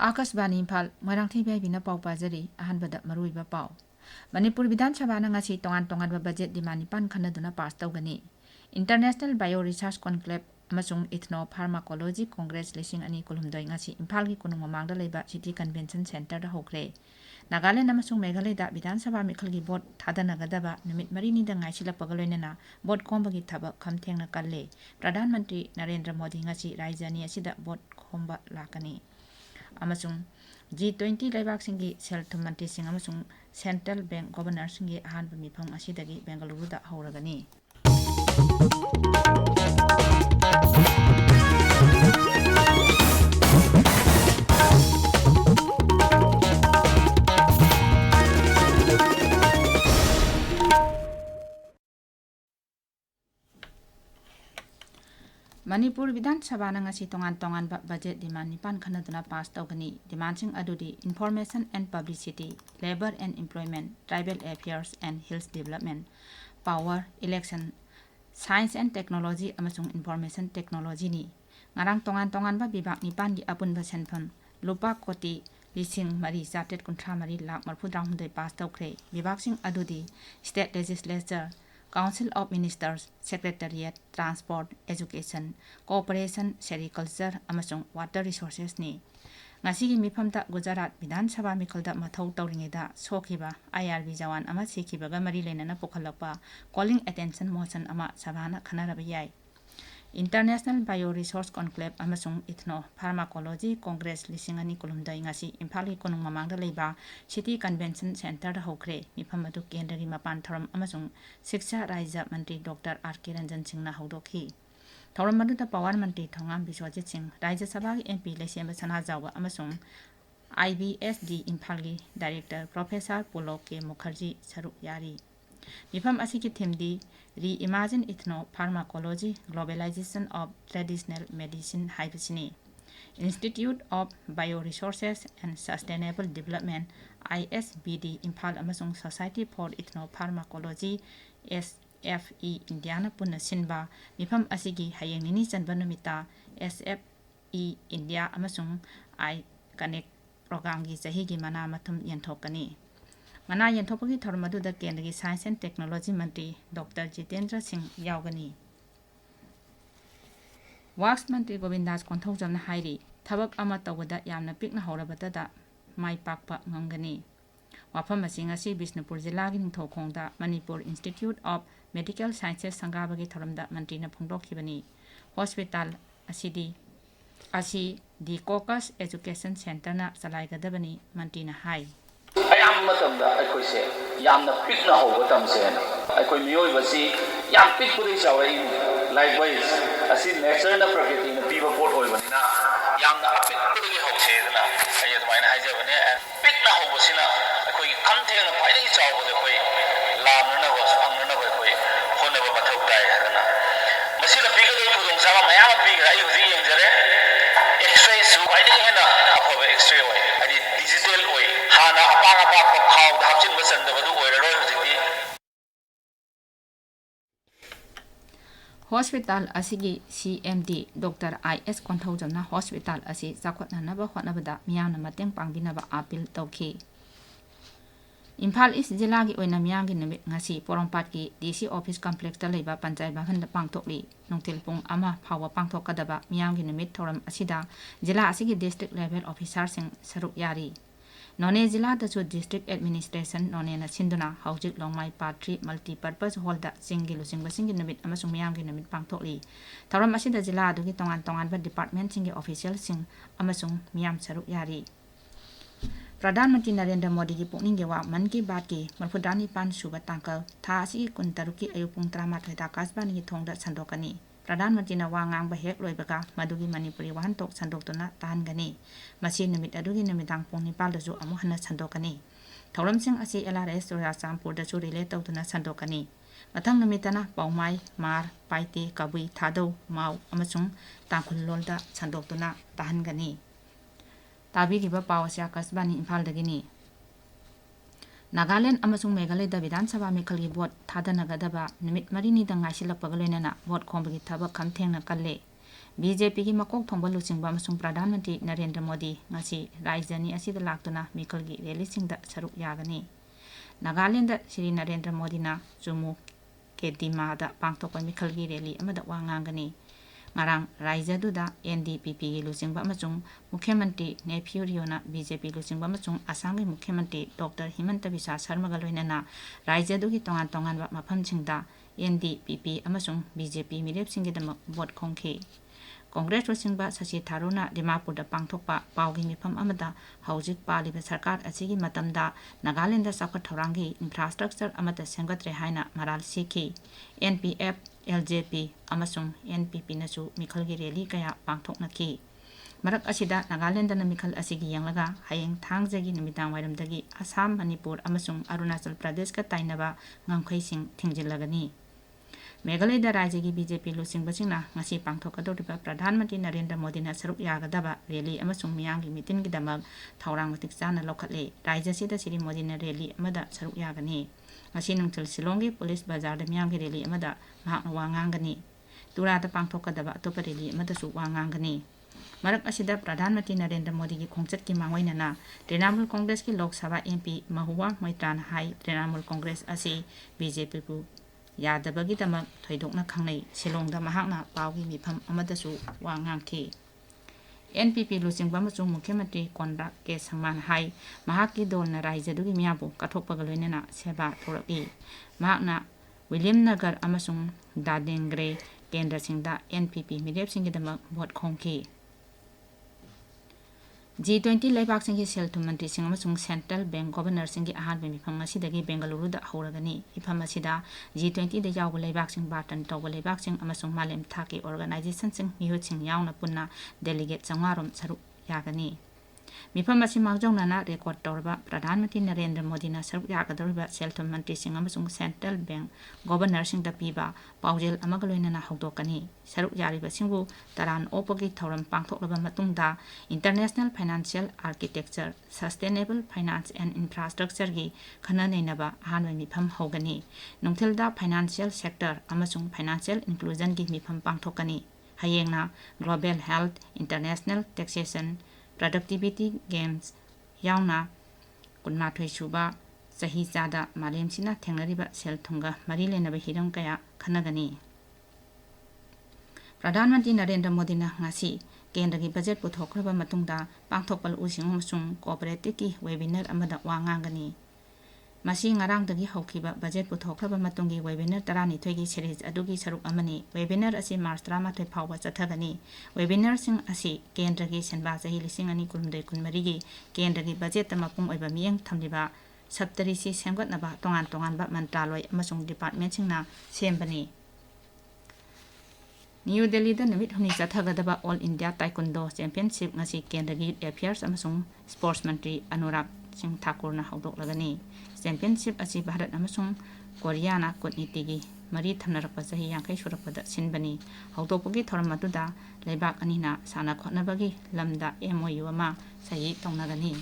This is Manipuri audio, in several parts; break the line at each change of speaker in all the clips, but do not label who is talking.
Akasbani Imphal Moirangthibaibi na pau pajari ahanbada maruiba pau Manipur Vidhan Sabha na ngasi tongan budget demand nipan khanaduna pass tawgani International Bio-Research Conclave amasung Ethno-Pharmacology Congress lising ani kulumdoi ngasi Imphal gi kunung mamangda leiba City Convention Center da hokre Nagaland amasung Meghalaya da Vidhan Sabha mikhal gi vote thadanagadaba numit marini da ngaisilappaga loinana vote khombagi thabak khamthengna kalle Pradhan Mantri Narendra Modi ngasi raijani asida vote khomba lakani amasung G20 leibaksingi sel-thum mantrising amasung Central Bank Governor-singi ahanba mifam asidagi Bengaluru da hauragani Manipur Vidhan Sabha na ngasi tongan ba budget demand nipan khanaduna pass tawgani demandsing adudi information and publicity labor and employment tribal affairs and hills development power election science and technology amasung information technology ni ngarang tongan ba bibak nipan gi apun ba senpham lupa koti lising mari chatet kunthra mari lak marphudang hundai pass tawkhre bibak sing adudi state legislature Council of Ministers, Secretariat, Transport, Education, Cooperation, Sericulture, amasung Water Resources ni. Ngasigi mifamta Gujarat Vidhan Sabha mikhalda mathau tawringeda sokhiba IRB jawan ama sikhibaga mari lenana pokhalakpa calling attention motion ama sabhana khanaraba yai. International Bio-Resource Conclave amasung Ethno-Pharmacology Congress lisingani kulumdai ngasi Imphal gi kunung mamangda leiba City Convention Center da hokre mifam adu kendri mapan tharam amasung Shiksha Raija Mantri Dr. R.K. Ranjan Singh na hodokhi tharam adu da Power Mantri Thongam Biswajit Singh Raija Sabha gi MP Lesema Sana Jawa amasung IBSD Imphal gi Director Professor Pulok K. Mukherjee saruk yari mifam asiki themdi Reimagine Ethno-Pharmacology Globalization of Traditional Medicine haibasini Institute of Bioresources and Sustainable Development ISBD Imphal amasung Society for Ethno-Pharmacology SFE Indiana punna sinba mifam asigi hayeng nini chanba numita SFE India amasung I Connect program gi chahi gi mana mathum yenthokani Mana yenthopagi tharmadu da kendri Science and Technology Mantri Dr. Jitendra Singh yaugani. Works Mantri Govindas Konthojamna hairi thabak ama tawada yamna pikna horabata da mai pakpa ngamgani. Wafam asing asi Bishnupur Jilagi ningthokongda Manipur Institute of Medical Sciences sangabagi tharamda Mantri na phongdokhibani. Hospital asidi di Caucus Education Center na salaigadabani Mantri na hai.
ayam matamda aikoi se yamna pikna hoba tamse aikoi mioi basi yam pik puri chawai likewise asi nature na prakriti na piba pot oi banina yamna pik puri hause na aye tmaina haije bane pikna hoba sina aikoi kamthe na paidai chaw bode koi lamna na was phangna na koi hone ba mathau dai harana masila piga dei khudong sawa mayam piga ai huji yengjare x-ray su paidai hena akoba x-ray oi adi digital oi hana apanga pa ko khaw da hapchin basan da badu oiraro hujiti
Hospital asigi CMD Dr. I.S. Konthojamna Hospital asi chakhotnanaba hotnabada miyamna mateng pangbinaba appeal tawkhi Imphal East Jilagi oina miyamgi numit ngasi Porongpat ki DC Office Complex da leiba Panchayat Bhavan da pangthokli nongtil pung ama phawa pangthokadaba miyamgi numit thoram asida jila asigi district level officer sing saruk yari None Jila da Su District Administration None na Sinduna Haujik Longmai Patri Multi-Purpose Hall da Singi Lusing Basingi Namit amasung miyamgi namit pangthokli tharam asida jila adugi tongan ba department singi official sing amasung miyam saruk yari Pradhan Mantri Narendra Modi gi pukning ge wa man ki baat ki marphudani pan suba tangkal tha asi kun taruki ayupung 38 da kasbani gi thongda sandokani Pradhan Mantri na wa ngang ba hek loibaga madugi Manipuri wahantok sandoktuna tahangani masi numit adugi numitang pung nipal da ju amu hana sandokani thauram sing asi LRS Rajampur da ju relate tawduna sandokani mathang numitana paumai mar paite kabui thadau mau amasung tangkhul lolda sandoktuna tahangani Tabigiba Pawasya Kasbani Imphal dagini Nagaland amasung Meghalaya da Vidhan Sabha mikhalgi vote thadanagadaba numit marini da ngaisilappaga loinana vote khombagi thabak khamthengna kalle BJP gi makok thongba luchingba amasung Pradhan Mantri Narendra Modi ngasi raijani asida laktuna mikhal gi rally singda saruk yagani. Nagaland da Shri Narendra Modi na Jumu Kedima da pangthokpa mikhal gi rally amada wa ngangani. Ngarang raija duda NDPP gi luchingba amasung Mukhyamantri Nephew Riona BJP luchingba amasung Assam gi Mukhyamantri Dr. Himanta Biswa Sarma ga loinana raija dugi tongan tongan ba mafam singda NDPP amasung BJP mirep singgidamak vote khongki. Congress luchingba Sachi Tharuna Dimapur da pangthokpa paugi mifam amada haujik paliba sarkar asigi matamda Nagaland da sakhat thorangi infrastructure amata sengatre haina maral siki. NPF LJP amasung NPP nasu mikhal gi rally kaya pangthoknaki. Marak asida Nagaland na mikhal asigi yanglaga hayeng thangjagi numitang wairamdagi Assam Manipur amasung Arunachal Pradesh ka tainaba ngamkhaising thingjilagani. Meghalaya da rajya gi BJP luchingba singna ngasi pangthokadoriba Pradhan Mantri Narendra Modi na saruk yagadaba rally amasung miyanggi mitin gi damak thaurang matik chana lokhatle rajya sida Shri Modi na rally amada saruk yagani. Ngasi nungthil Shillong gi police bazar da miyanggi rally amada mahakna wa ngangani. Tura da pangthokadaba atopa rally amada su wa ngangani. Marak asida Pradhan Mantri Narendra Modi gi khongchat ki mangwainana Trinamool Congress ki Lok Sabha MP Mahuwa Maitran hai Trinamool Congress asi BJP pu yadabagi damak thoidokna khangnai Shillong da mahakna paugi mifam amadasu wa ngangki. NPP luchingba amasung Mukhyamantri Konrak K Sangman hai mahakki dolna raija dugi miyabu kathokpaga loinana seba thoraki. Mahakna William Nagar amasung Dadengre Kendra singda NPP mirep singgidamak vote khongki. G20 leibak singi selthum mantri sing amasung Central Bank Governor singi ahanba mifam asidagi Bengaluru da hauragani. Ifam asida G20 da yawba leibak sing bartan tawba leibak sing amasung malem thaki organization sing mihut sing yawna punna delegate changwarom saruk yagani. Mifam asi mangjongnana record tawraba Pradhan Mantri Narendra Modi na saruk yagadoriba selthum mantri sing amasung Central Bank Governor sing da piba paujel amaga loinana hawdokani. Saruk yariba singbu taran opagi thauram pangthoklaba matungda International Financial Architecture, Sustainable Finance and Infrastructure gi khana neinaba ahanba mifam hawgani. Nungthilda Financial Sector amasung Financial Inclusion gi mifam pangthokani. Hayengna Global Health, International Taxation, Productivity Games yauna kunmathoi suba sahi chada malem sina thengnariba selthunga mari lenaba hiram kaya khanagani. Pradhan Mantri Narendra Modi na ngasi kendra gi budget puthokraba matungda pangthokpal using amasung cooperative ki webinar amada wa ngangani. Masi ngarang dagi haukiba budget puthokraba matungi webinar 12 gi series adugi saruk amani. Webinar asi March 13 phawba chathagani. Webinar sing asi kendra gi senba sahi lising ani kulmdai kunmari gi kendra gi budget tamapung oiba miyeng thamliba saptari si semgatnaba tongan tongan ba mantraloi amasung department singna sembani. New Delhi da namit huni chathagadaba All India Taekwondo Championship ngasi kendra gi affairs amasung sports mantri Anurag Singh Thakur na hawdoklagani. Championship asi Bharat amasung Korea na kutnitigi mari thamnarakpa sahi yangkai surakpada sinbani. Hawdokpagi thoram aduda leibak anina sana khotnabagi lamda MOU ama sahi tongnagani.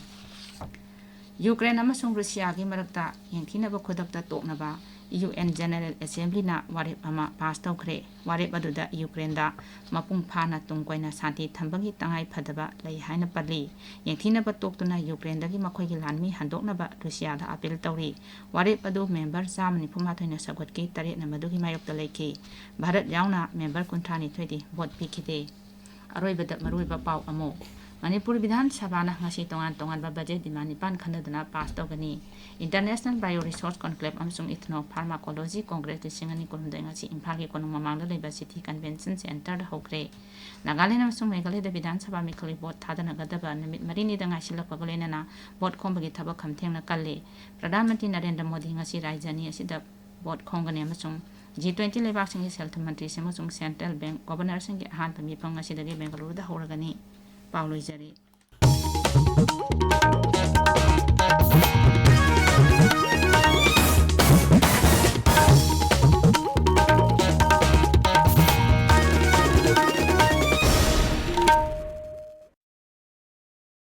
Ukraine amasung Russia gi marakta yengthinaba khudakta toknaba UN General Assembly na warep ama pass tawkhre. Warep aduda Ukraine da mapung phana tungkoina santi thambagi tangai phadaba lei haina padli. Yengthinaba toktuna Ukraine dagi makhoigi lanmi handoknaba Russia da appeal tawri. Warep adu member Germany phumathoina sagotki tare na madugi mayokta leiki. Bharat yauna member kunthani thoidi vote pikide. Aroibada maruiba pau amo. Manipuri Bidhan Sabana ngasi tongan tongan ba budget demand nipan khanaduna pass tawgani. International Bioresource Conclave amasung Ethno Pharmacology Congress singani kurumdai ngasi Imphal gi konung mamangda leiba City Convention Center da hokre. Nagaland amasung Meghalaya da Bidhan Sabha mikhali vote thadanagadaba namit marini da ngasilakpaga loinana vote khombagi thabak khamthengna kalle. Pradhan Mantri Narendra Modi ngasi raijani asida vote khongani amasung G20 leibak singi selthum mantri amasung Central Bank Governor singi ahanba mifam ngasidagi Bengaluru da horagani. Paulo Izari.